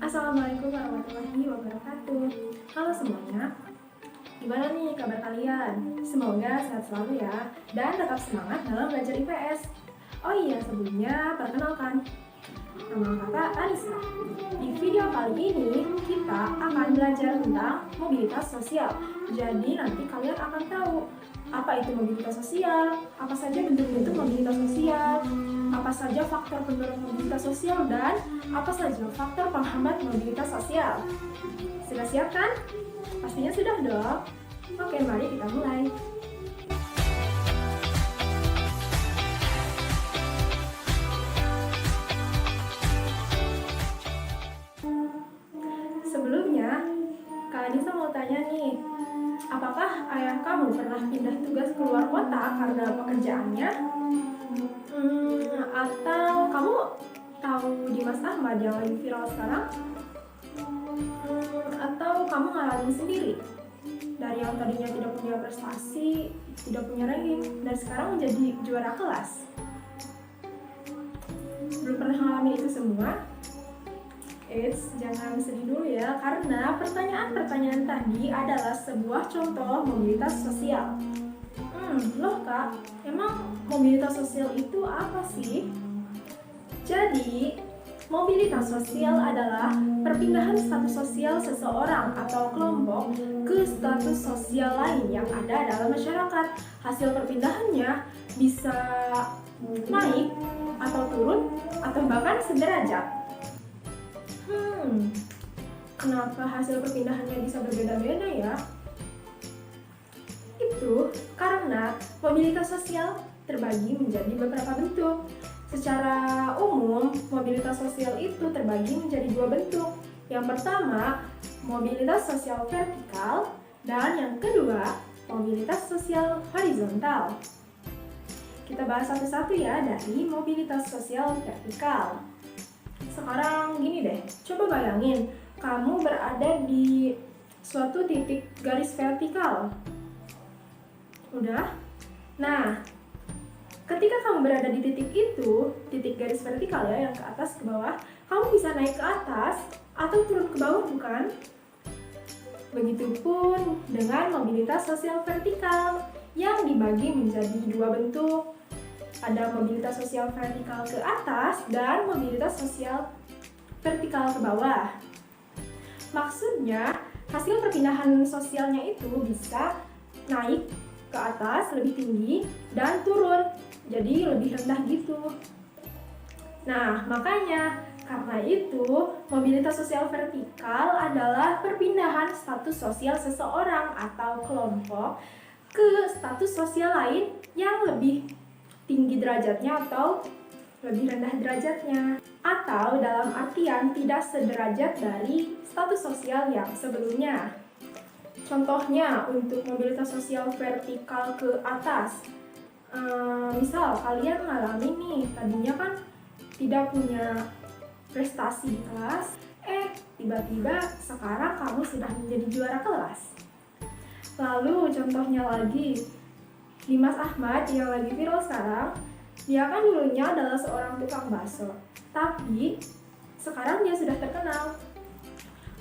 Assalamualaikum warahmatullahi wabarakatuh. Halo semuanya, gimana nih kabar kalian? Semoga sehat selalu ya, dan tetap semangat dalam belajar IPS. Oh iya, sebelumnya perkenalkan, nama kakak Anissa. Di video kali ini kita akan belajar tentang mobilitas sosial. Jadi nanti kalian akan tahu apa itu mobilitas sosial, apa saja bentuk-bentuk mobilitas sosial, apa saja faktor pendorong mobilitas sosial, dan apa saja faktor penghambat mobilitas sosial. Sudah siap kan? Pastinya sudah dong. Oke, mari kita mulai. Sebelumnya, Kak Anissa mau tanya nih, apakah ayah kamu pernah pindah tugas keluar kota karena pekerjaannya? Atau kamu tahu Dimas Ahmad yang lagi viral sekarang? Atau kamu ngalamin sendiri? Dari yang tadinya tidak punya prestasi, tidak punya ranking, dan sekarang menjadi juara kelas. Belum pernah ngalamin itu semua? Jangan sedih dulu ya, karena pertanyaan-pertanyaan tadi adalah sebuah contoh mobilitas sosial. Loh Kak, emang mobilitas sosial itu apa sih? Jadi, mobilitas sosial adalah perpindahan status sosial seseorang atau kelompok ke status sosial lain yang ada dalam masyarakat. Hasil perpindahannya bisa naik atau turun atau bahkan sederajat. Kenapa hasil perpindahannya bisa berbeda-beda ya? Itu karena mobilitas sosial terbagi menjadi beberapa bentuk. Secara umum, mobilitas sosial itu terbagi menjadi dua bentuk. Yang pertama, mobilitas sosial vertikal, dan yang kedua, mobilitas sosial horizontal. Kita bahas satu-satu ya dari mobilitas sosial vertikal. Sekarang gini deh, coba bayangin kamu berada di suatu titik garis vertikal. Udah? Nah, ketika kamu berada di titik itu, titik garis vertikal ya, yang ke atas ke bawah, kamu bisa naik ke atas atau turun ke bawah, bukan? Begitupun dengan mobilitas sosial vertikal yang dibagi menjadi dua bentuk. Ada mobilitas sosial vertikal ke atas dan mobilitas sosial vertikal ke bawah. Maksudnya, hasil perpindahan sosialnya itu bisa naik ke atas lebih tinggi dan turun, jadi lebih rendah gitu. Nah, makanya karena itu mobilitas sosial vertikal adalah perpindahan status sosial seseorang atau kelompok ke status sosial lain yang lebih tinggi derajatnya atau lebih rendah derajatnya, atau dalam artian tidak sederajat dari status sosial yang sebelumnya. Contohnya untuk mobilitas sosial vertikal ke atas, misal kalian ngalamin nih, tadinya kan tidak punya prestasi di kelas, tiba-tiba sekarang kamu sudah menjadi juara kelas. Lalu contohnya lagi, Dimas Ahmad yang lagi viral sekarang, dia kan dulunya adalah seorang tukang bakso, tapi sekarang dia sudah terkenal.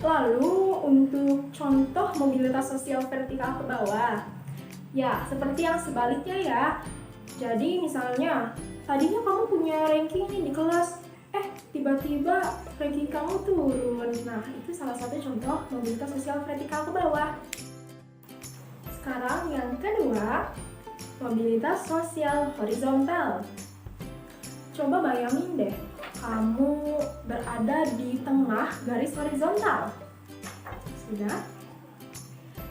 Lalu untuk contoh mobilitas sosial vertikal ke bawah, ya seperti yang sebaliknya ya. Jadi misalnya, tadinya kamu punya ranking nih di kelas, tiba-tiba ranking kamu turun. Nah, itu salah satu contoh mobilitas sosial vertikal ke bawah. Sekarang yang kedua, mobilitas sosial horizontal. Coba bayangin deh, kamu berada di tengah garis horizontal. Sudah?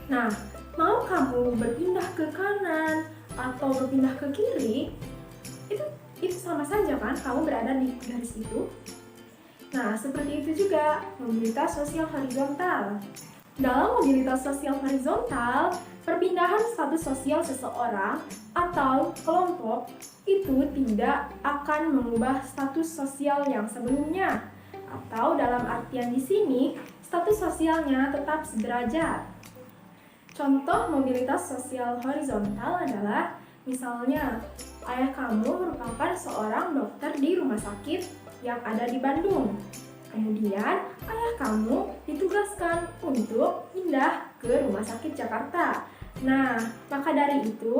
Nah, mau kamu berpindah ke kanan atau berpindah ke kiri, itu sama saja kan kamu berada di garis itu. Nah, seperti itu juga mobilitas sosial horizontal. Dalam mobilitas sosial horizontal, perpindahan status sosial seseorang atau kelompok itu tidak akan mengubah status sosial yang sebelumnya, atau dalam artian di sini status sosialnya tetap sederajat. Contoh mobilitas sosial horizontal adalah misalnya ayah kamu merupakan seorang dokter di rumah sakit yang ada di Bandung. Kemudian ayah kamu ditugaskan untuk pindah ke Rumah Sakit Jakarta. Nah, maka dari itu,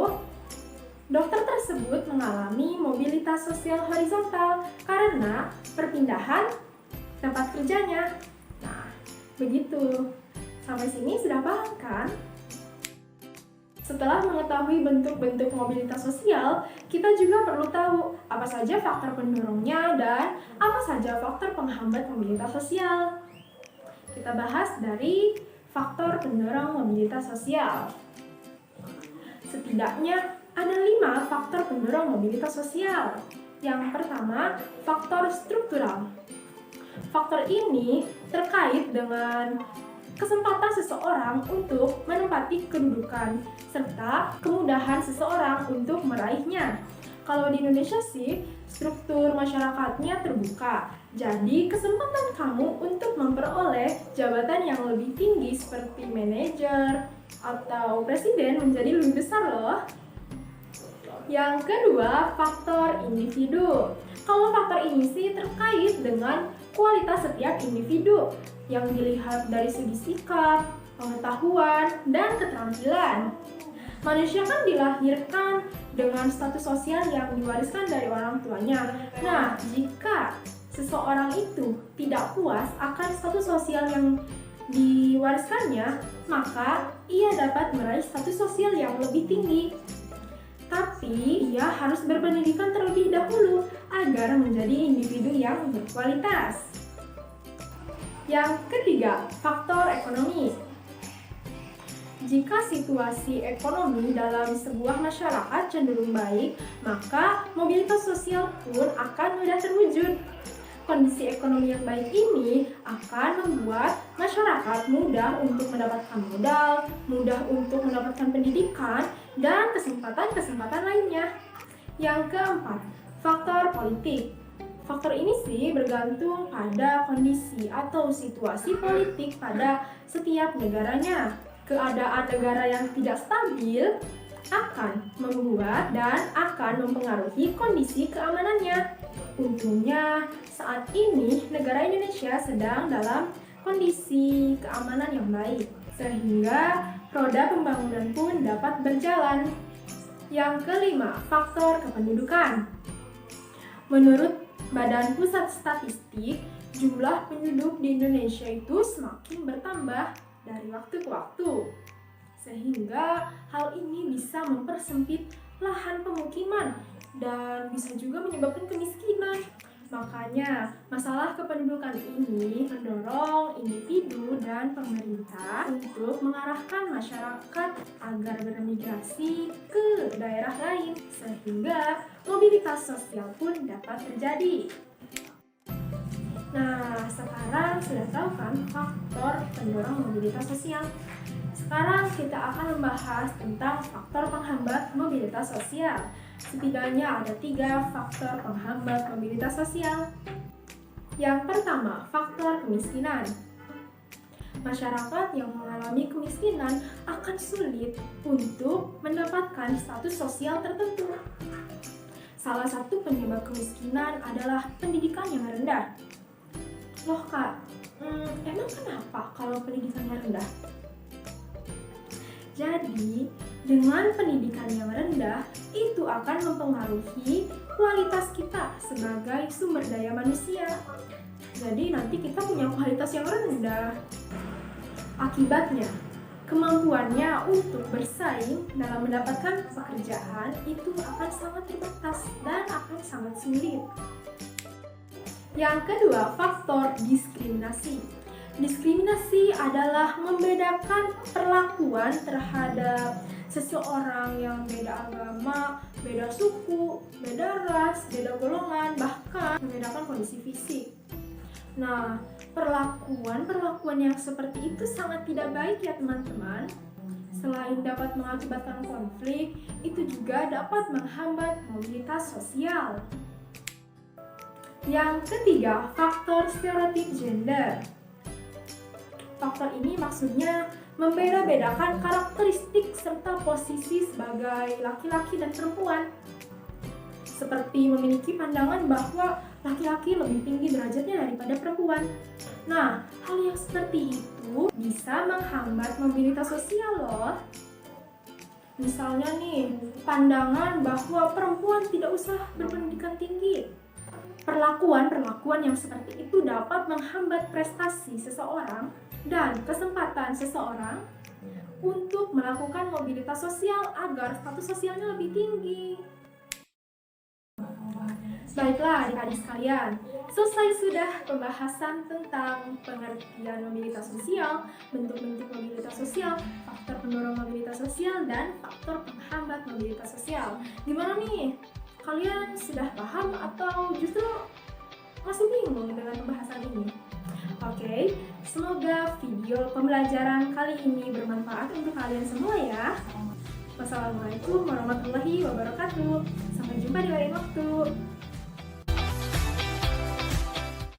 dokter tersebut mengalami mobilitas sosial horizontal karena perpindahan tempat kerjanya. Nah, begitu. Sampai sini sudah paham kan? Setelah mengetahui bentuk-bentuk mobilitas sosial, kita juga perlu tahu apa saja faktor pendorongnya dan apa saja faktor penghambat mobilitas sosial. Kita bahas dari faktor pendorong mobilitas sosial. Setidaknya ada 5 faktor pendorong mobilitas sosial. Yang pertama, faktor struktural. Faktor ini terkait dengan kesempatan seseorang untuk menempati kedudukan, serta kemudahan seseorang untuk meraihnya. Kalau di Indonesia sih, struktur masyarakatnya terbuka. Jadi, kesempatan kamu untuk memperoleh jabatan yang lebih tinggi seperti manajer atau presiden menjadi lebih besar loh. Yang kedua, faktor individu. Kalau faktor ini sih terkait dengan kualitas setiap individu yang dilihat dari segi sikap, pengetahuan, dan keterampilan. Manusia kan dilahirkan dengan status sosial yang diwariskan dari orang tuanya. Nah, jika seseorang itu tidak puas akan status sosial yang diwariskannya, maka ia dapat meraih status sosial yang lebih tinggi. Tapi, ia harus berpendidikan terlebih dahulu agar menjadi individu yang berkualitas. Yang ketiga, faktor ekonomi. Jika situasi ekonomi dalam sebuah masyarakat cenderung baik, maka mobilitas sosial pun akan mudah terwujud. Kondisi ekonomi yang baik ini akan membuat masyarakat mudah untuk mendapatkan modal, mudah untuk mendapatkan pendidikan, dan kesempatan-kesempatan lainnya. Yang keempat, faktor politik. Faktor ini sih bergantung pada kondisi atau situasi politik pada setiap negaranya. Keadaan negara yang tidak stabil akan membuat dan akan mempengaruhi kondisi keamanannya. Untungnya, saat ini negara Indonesia sedang dalam kondisi keamanan yang baik, sehingga roda pembangunan pun dapat berjalan. Yang kelima, faktor kependudukan. Menurut Badan Pusat Statistik, jumlah penduduk di Indonesia itu semakin bertambah dari waktu ke waktu. Sehingga hal ini bisa mempersempit lahan pemukiman dan bisa juga menyebabkan kemiskinan. Makanya, masalah kependudukan ini mendorong individu dan pemerintah untuk mengarahkan masyarakat agar bermigrasi ke daerah lain, sehingga mobilitas sosial pun dapat terjadi. Nah, sekarang sudah tahu kan faktor pendorong mobilitas sosial. Sekarang kita akan membahas tentang faktor penghambat mobilitas sosial. Setidaknya ada 3 faktor penghambat mobilitas sosial. Yang pertama, faktor kemiskinan. Masyarakat yang mengalami kemiskinan akan sulit untuk mendapatkan status sosial tertentu. Salah satu penyebab kemiskinan adalah pendidikan yang rendah. Loh kak, emang kenapa kalau pendidikannya rendah? Jadi, dengan pendidikan yang rendah, itu akan mempengaruhi kualitas kita sebagai sumber daya manusia. Jadi, nanti kita punya kualitas yang rendah. Akibatnya, kemampuannya untuk bersaing dalam mendapatkan pekerjaan itu akan sangat terbatas dan akan sangat sulit. Yang kedua, faktor diskriminasi. Diskriminasi adalah membedakan perlakuan terhadap seseorang yang beda agama, beda suku, beda ras, beda golongan, bahkan membedakan kondisi fisik. Nah, perlakuan yang seperti itu sangat tidak baik ya teman-teman. Selain dapat mengakibatkan konflik, itu juga dapat menghambat mobilitas sosial. Yang ketiga, faktor stereotip gender. Faktor ini maksudnya membeda-bedakan karakteristik serta posisi sebagai laki-laki dan perempuan. Seperti memiliki pandangan bahwa laki-laki lebih tinggi derajatnya daripada perempuan. Nah, hal yang seperti itu bisa menghambat mobilitas sosial loh. Misalnya nih, pandangan bahwa perempuan tidak usah berpendidikan tinggi. Perlakuan yang seperti itu dapat menghambat prestasi seseorang dan kesempatan seseorang untuk melakukan mobilitas sosial agar status sosialnya lebih tinggi. Baiklah adik-adik sekalian, selesai sudah pembahasan tentang pengertian mobilitas sosial, bentuk-bentuk mobilitas sosial, faktor pendorong mobilitas sosial, dan faktor penghambat mobilitas sosial. Gimana nih? Kalian sudah paham atau justru masih bingung dengan pembahasan ini? Oke, semoga video pembelajaran kali ini bermanfaat untuk kalian semua ya. Wassalamualaikum warahmatullahi wabarakatuh. Sampai jumpa di lain waktu.